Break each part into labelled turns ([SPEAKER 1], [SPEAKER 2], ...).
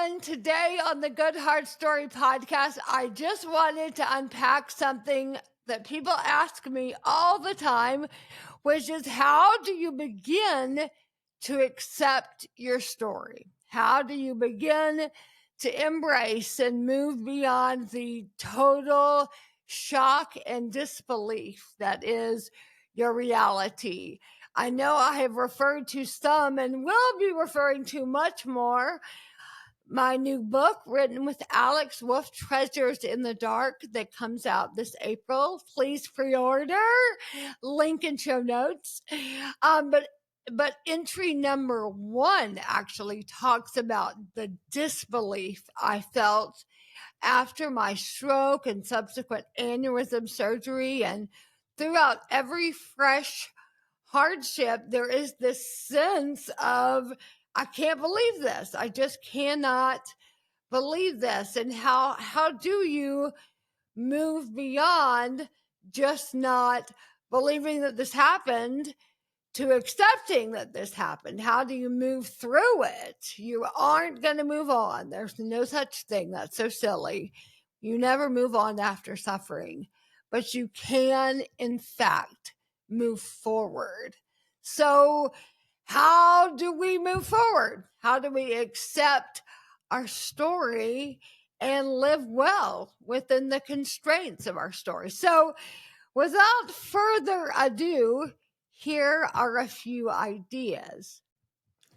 [SPEAKER 1] everyone. Today on the GoodHard Story podcast, I just wanted to unpack something that people ask me all the time, which is how do you begin to accept your story? How do you begin to embrace and move beyond the total shock and disbelief that is your reality? I know I have referred to some and will be referring to much more. My new book, written with Alex Wolf, Treasures in the Dark, that comes out this April. Please pre-order. Link in show notes. But entry number 1 actually talks about the disbelief I felt after my stroke and subsequent aneurysm surgery, and throughout every fresh hardship, there is this sense of, I can't believe this. I just cannot believe this. And how do you move beyond just not believing that this happened to accepting that this happened? How do you move through it? You aren't going to move on. There's no such thing. That's so silly. You never move on after suffering, but you can, in fact, move forward. So how do we move forward? How do we accept our story and live well within the constraints of our story? So without further ado, here are a few ideas.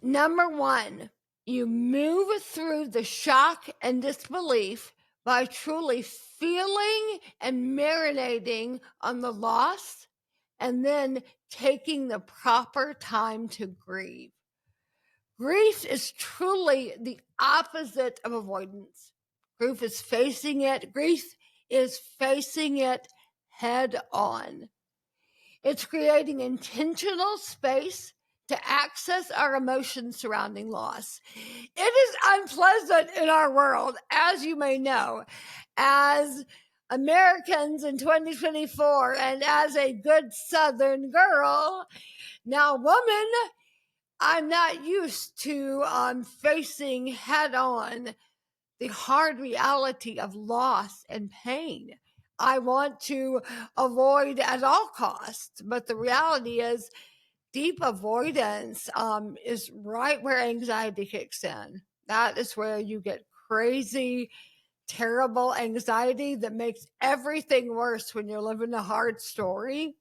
[SPEAKER 1] Number 1, you move through the shock and disbelief by truly feeling and marinating on the loss, and then taking the proper time to grieve. Grief is truly the opposite of avoidance. Grief is facing it. Grief is facing it head on. It's creating intentional space to access our emotions surrounding loss. It is unpleasant in our world, as you may know, as Americans in 2024, and as a good Southern girl, now woman, I'm not used to facing head on the hard reality of loss and pain. I want to avoid at all costs, but the reality is deep avoidance is right where anxiety kicks in. That is where you get crazy, terrible anxiety that makes everything worse when you're living a hard story.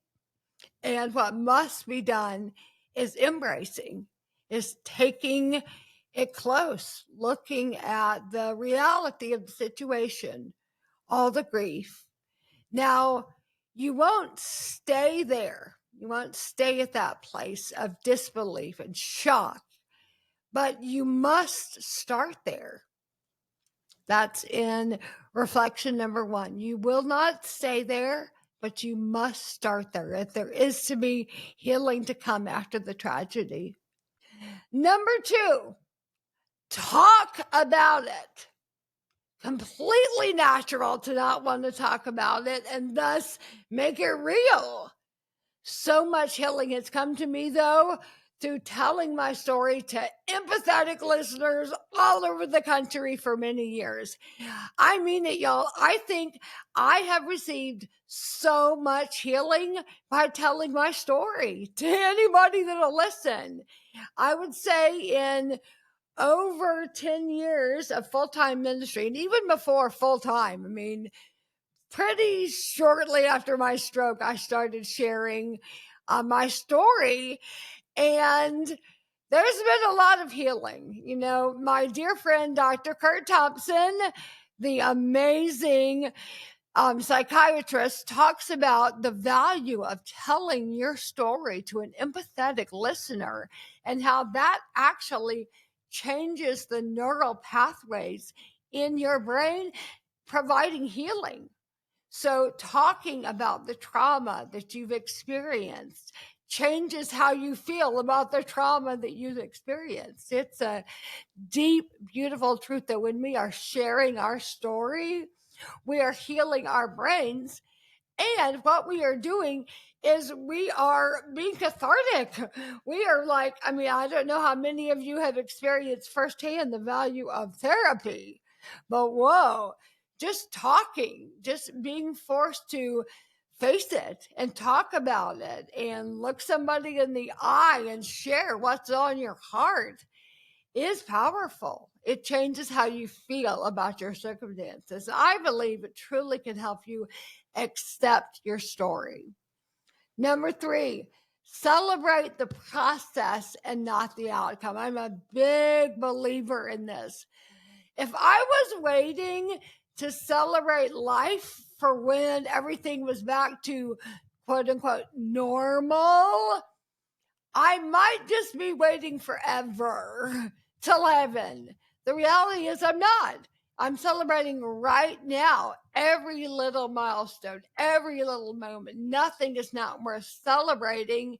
[SPEAKER 1] And what must be done is embracing, is taking it close, looking at the reality of the situation, all the grief. Now, you won't stay there. You won't stay at that place of disbelief and shock, but you must start there. That's in reflection number 1. You will not stay there, but you must start there. If there is to be healing to come after the tragedy. Number 2, talk about it. Completely natural to not want to talk about it and thus make it real. So much healing has come to me, though, through telling my story to empathetic listeners all over the country for many years. I mean it, y'all. I think I have received so much healing by telling my story to anybody that'll listen. I would say in over 10 years of full-time ministry, and even before full-time, I mean, pretty shortly after my stroke, I started sharing my story, and there's been a lot of healing. You know, my dear friend, Dr. Kurt Thompson, the amazing psychiatrist, talks about the value of telling your story to an empathetic listener and how that actually changes the neural pathways in your brain, providing healing. So talking about the trauma that you've experienced changes how you feel about the trauma that you've experienced. It's a deep, beautiful truth that when we are sharing our story, we are healing our brains And what we are doing is we are being cathartic. We are like, I mean, I don't know how many of you have experienced firsthand the value of therapy, but whoa, just talking, just being forced to face it and talk about it and look somebody in the eye and share what's on your heart is powerful. It changes how you feel about your circumstances. I believe it truly can help you accept your story. Number 3, celebrate the process and not the outcome. I'm a big believer in this. If I was waiting to celebrate life for when everything was back to quote unquote normal, I might just be waiting forever till heaven. The reality is, I'm not. I'm celebrating right now every little milestone, every little moment. Nothing is not worth celebrating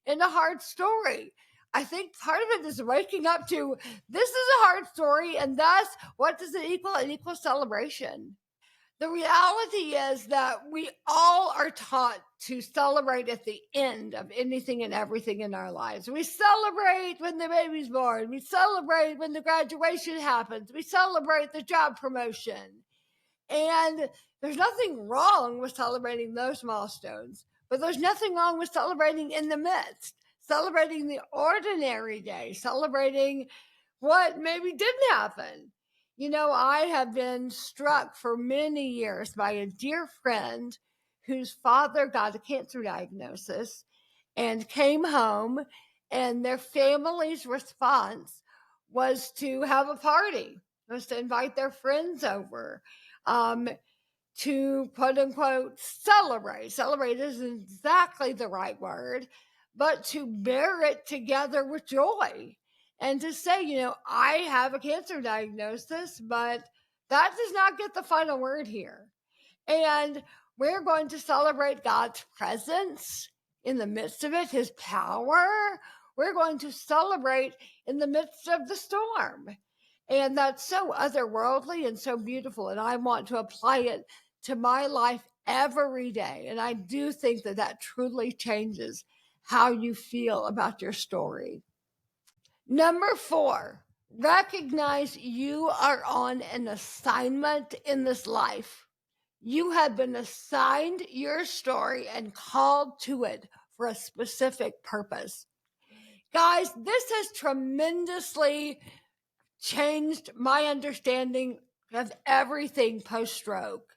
[SPEAKER 1] in a hard story. I think part of it is waking up to this is a hard story, and thus, what does it equal? It equals celebration. The reality is that we all are taught to celebrate at the end of anything and everything in our lives. We celebrate when the baby's born. We celebrate when the graduation happens. We celebrate the job promotion. And there's nothing wrong with celebrating those milestones, but there's nothing wrong with celebrating in the midst, celebrating the ordinary day, celebrating what maybe didn't happen. You know, I have been struck for many years by a dear friend whose father got a cancer diagnosis and came home, and their family's response was to have a party, was to invite their friends over, to quote unquote celebrate. Celebrate isn't exactly the right word, but to bear it together with joy and to say, you know, I have a cancer diagnosis, but that does not get the final word here. And we're going to celebrate God's presence in the midst of it, his power. We're going to celebrate in the midst of the storm. And that's so otherworldly and so beautiful. And I want to apply it to my life every day. And I do think that that truly changes how you feel about your story. Number 4, recognize you are on an assignment in this life. You have been assigned your story and called to it for a specific purpose. Guys, this has tremendously changed my understanding of everything post-stroke.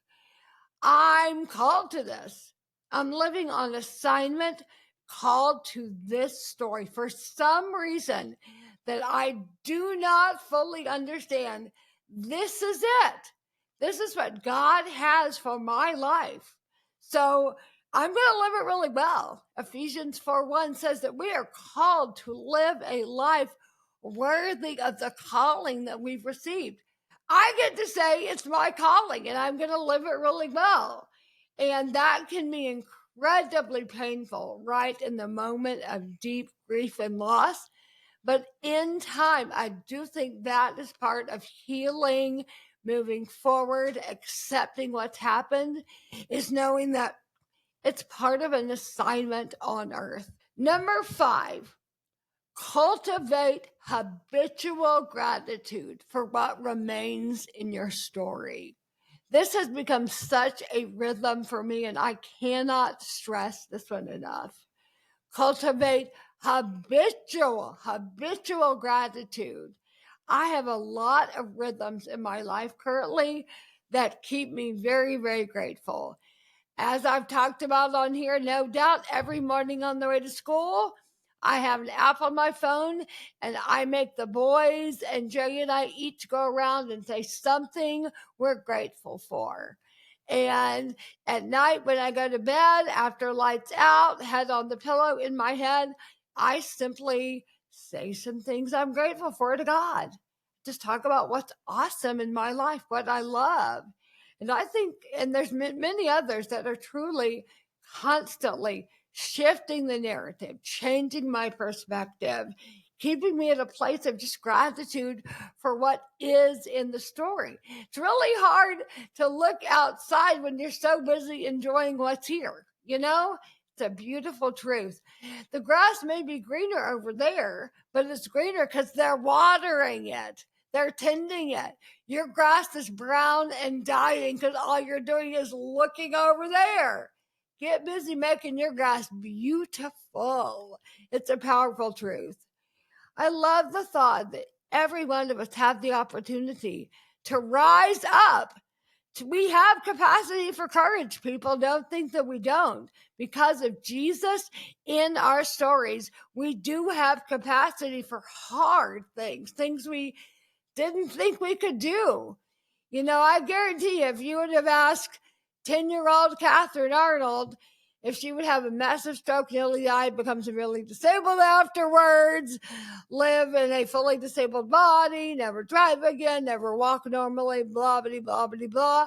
[SPEAKER 1] I'm called to this. I'm living on assignment, called to this story for some reason that I do not fully understand. This is it. This is what God has for my life. So I'm going to live it really well. Ephesians 4:1 says that we are called to live a life worthy of the calling that we've received. I get to say it's my calling and I'm going to live it really well. And that can be incredibly painful right in the moment of deep grief and loss. But in time, I do think that is part of healing, moving forward, accepting what's happened, is knowing that it's part of an assignment on earth. Number 5, cultivate habitual gratitude for what remains in your story. This has become such a rhythm for me, and I cannot stress this one enough. Cultivate habitual gratitude. I have a lot of rhythms in my life currently that keep me very, very grateful. As I've talked about on here, no doubt every morning on the way to school, I have an app on my phone and I make the boys and Joey and I each go around and say something we're grateful for. And at night when I go to bed, after lights out, head on the pillow in my head, I simply say some things I'm grateful for to God. Just talk about what's awesome in my life, what I love. And I think, and there's many others that are truly constantly shifting the narrative, changing my perspective, keeping me at a place of just gratitude for what is in the story. It's really hard to look outside when you're so busy enjoying what's here, you know? It's a beautiful truth. The grass may be greener over there, but it's greener because they're watering it. They're tending it. Your grass is brown and dying because all you're doing is looking over there. Get busy making your grass beautiful. It's a powerful truth. I love the thought that every one of us have the opportunity to rise up. We have capacity for courage, people. Don't think that we don't. Because of Jesus in our stories, we do have capacity for hard things we didn't think we could do. You know, I guarantee you, if you would have asked 10-year-old Katherine Arnold if she would have a massive stroke, nearly die, become severely disabled afterwards, live in a fully disabled body, never drive again, never walk normally, blah, blah, blah, blah, blah,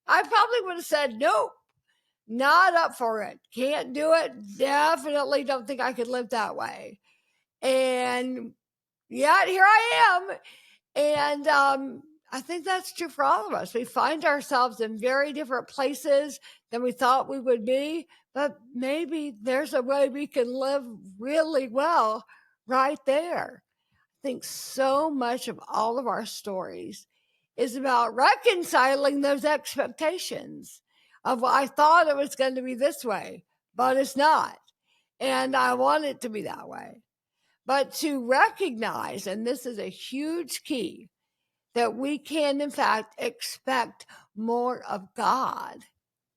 [SPEAKER 1] I probably would have said, nope, not up for it. Can't do it. Definitely don't think I could live that way. And yet here I am. And I think that's true for all of us. We find ourselves in very different places than we thought we would be, but maybe there's a way we can live really well right there. I think so much of all of our stories is about reconciling those expectations of, well, I thought it was going to be this way, but it's not. And I want it to be that way. But to recognize, and this is a huge key, that we can, in fact, expect more of God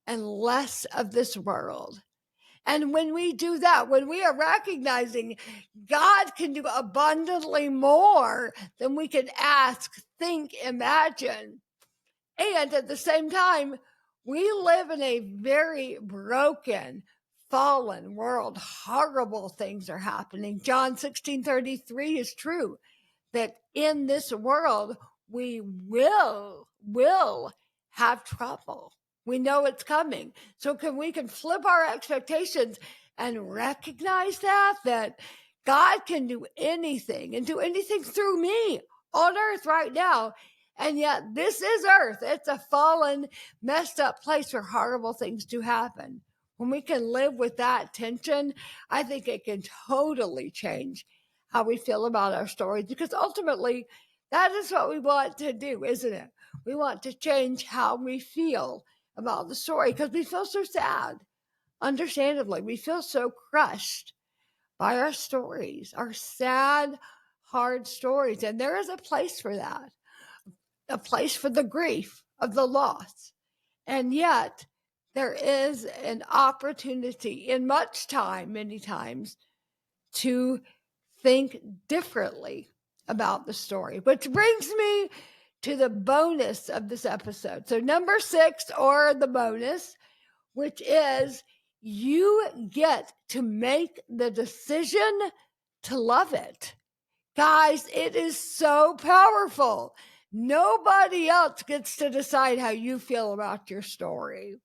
[SPEAKER 1] and less of this world. And when we do that, when we are recognizing God can do abundantly more than we can ask, think, imagine, and at the same time, we live in a very broken, fallen world. Horrible things are happening. John 16:33 is true, that in this world, we will have trouble. We know it's coming. So we can flip our expectations and recognize that God can do anything and do anything through me on earth right now. And yet this is earth. It's a fallen, messed up place where horrible things do happen. When we can live with that tension, I think it can totally change how we feel about our stories, because ultimately that is what we want to do, isn't it? We want to change how we feel about the story because we feel so sad. Understandably, we feel so crushed by our stories, our sad, hard stories. And there is a place for that, a place for the grief of the loss. And yet there is an opportunity in much time, many times, to think differently about the story, which brings me to the bonus of this episode. So number 6, or the bonus, which is you get to make the decision to love it. Guys, it is so powerful. Nobody else gets to decide how you feel about your story.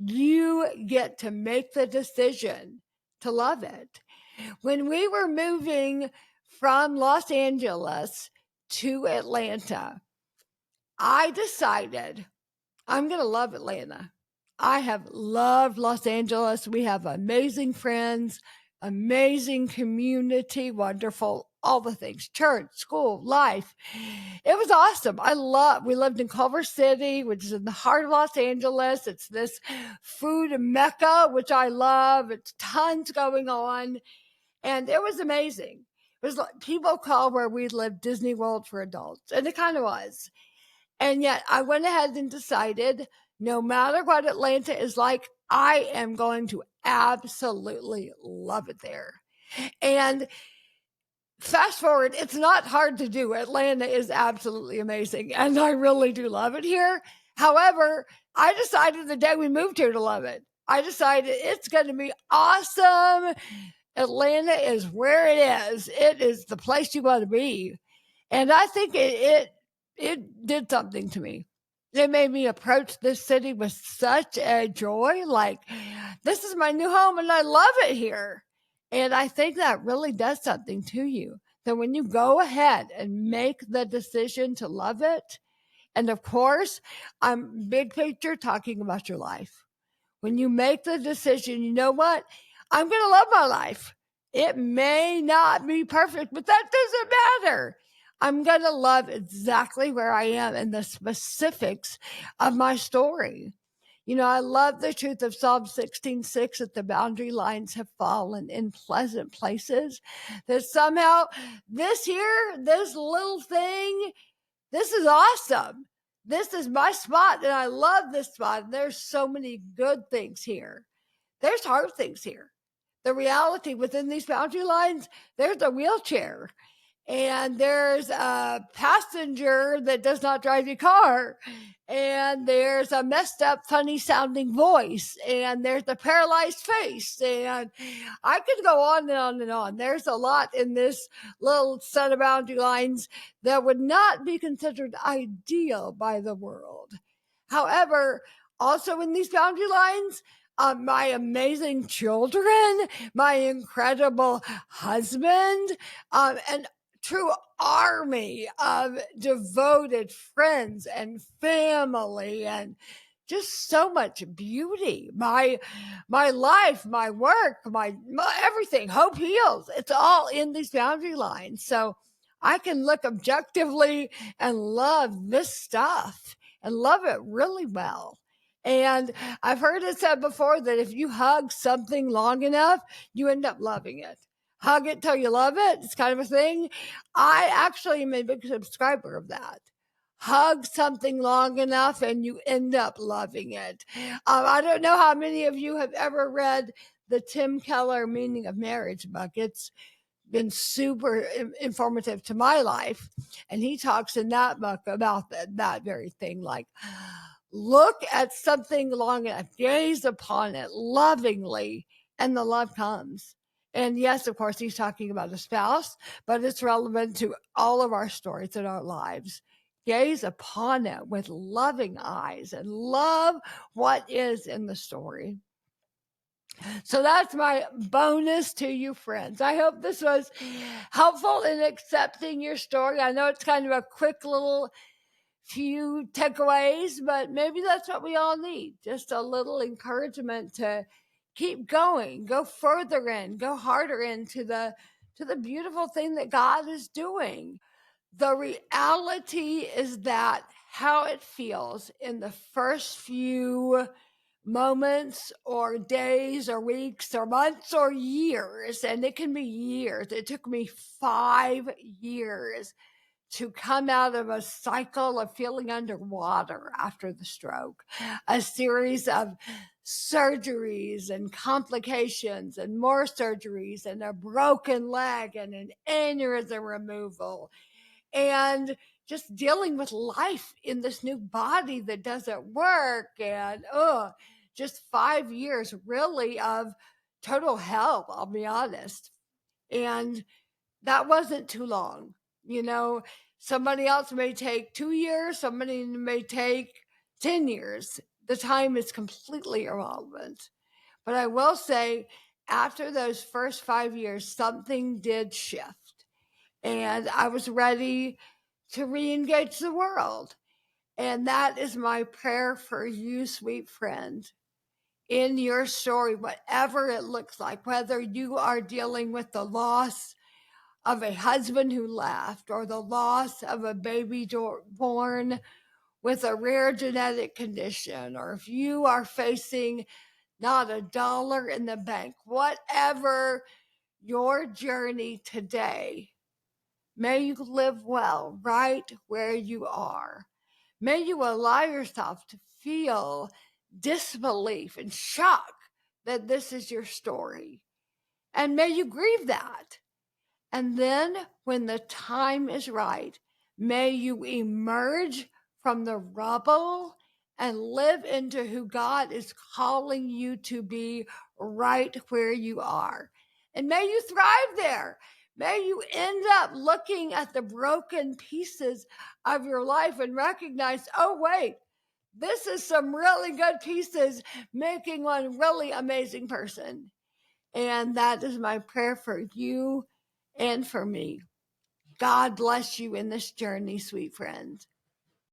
[SPEAKER 1] You get to make the decision to love it. When we were moving from Los Angeles to Atlanta, I decided I'm going to love Atlanta. I have loved Los Angeles. We have amazing friends, amazing community, wonderful, all the things, church, school, life. It was awesome. We lived in Culver City, which is in the heart of Los Angeles. It's this food mecca, which I love. It's tons going on. And it was amazing. It was like, people call where we lived Disney World for adults. And it kind of was. And yet I went ahead and decided, no matter what Atlanta is like, I am going to absolutely love it there. And fast forward, it's not hard to do. Atlanta is absolutely amazing. And I really do love it here. However, I decided the day we moved here to love it. I decided it's going to be awesome. Atlanta is where it is. It is the place you want to be. And I think it did something to me. It made me approach this city with such a joy. Like, this is my new home and I love it here. And I think that really does something to you. then when you go ahead and make the decision to love it, and of course, I'm big picture talking about your life. When you make the decision, you know what? I'm going to love my life. It may not be perfect, but that doesn't matter. I'm going to love exactly where I am and the specifics of my story. You know, I love the truth of Psalm 16:6 that the boundary lines have fallen in pleasant places. That somehow this little thing, this is awesome. This is my spot, and I love this spot. There's so many good things here. There's hard things here. The reality within these boundary lines, there's a wheelchair, and there's a passenger that does not drive your car, and there's a messed up, funny sounding voice, and there's a paralyzed face, and I could go on and on and on. There's a lot in this little set of boundary lines that would not be considered ideal by the world. However, also in these boundary lines, my amazing children, my incredible husband, and true army of devoted friends and family and just so much beauty. My life, my work, my everything, hope heals. It's all in these boundary lines. So I can look objectively and love this stuff and love it really well. And I've heard it said before that if you hug something long enough, you end up loving it. Hug it till you love it. It's kind of a thing. I actually am a big subscriber of that. Hug something long enough and you end up loving it. I don't know how many of you have ever read the Tim Keller Meaning of Marriage book. It's been super informative to my life. And he talks in that book about that very thing, like look at something long enough, gaze upon it lovingly, and the love comes. And yes, of course, he's talking about a spouse, but it's relevant to all of our stories in our lives. Gaze upon it with loving eyes and love what is in the story. So that's my bonus to you, friends. I hope this was helpful in accepting your story. I know it's kind of a quick little few takeaways, but maybe that's what we all need. Just a little encouragement to keep going, go further in, go harder into the beautiful thing that God is doing. The reality is that how it feels in the first few moments or days or weeks or months or years, and it can be years. It took me 5 years to come out of a cycle of feeling underwater after the stroke, a series of surgeries and complications and more surgeries and a broken leg and an aneurysm removal and just dealing with life in this new body that doesn't work. And just 5 years really of total hell, I'll be honest. And that wasn't too long. You know, somebody else may take 2 years, somebody may take 10 years. The time is completely irrelevant. But I will say, after those first 5 years, something did shift. And I was ready to re-engage the world. And that is my prayer for you, sweet friend. In your story, whatever it looks like, whether you are dealing with the loss of a husband who left or the loss of a baby born with a rare genetic condition, or if you are facing not a dollar in the bank, whatever your journey today, may you live well right where you are. May you allow yourself to feel disbelief and shock that this is your story. And may you grieve that. And then when the time is right, may you emerge from the rubble and live into who God is calling you to be right where you are. And may you thrive there. May you end up looking at the broken pieces of your life and recognize, oh, wait, this is some really good pieces making one really amazing person. And that is my prayer for you and for me. God bless you in this journey, sweet friend.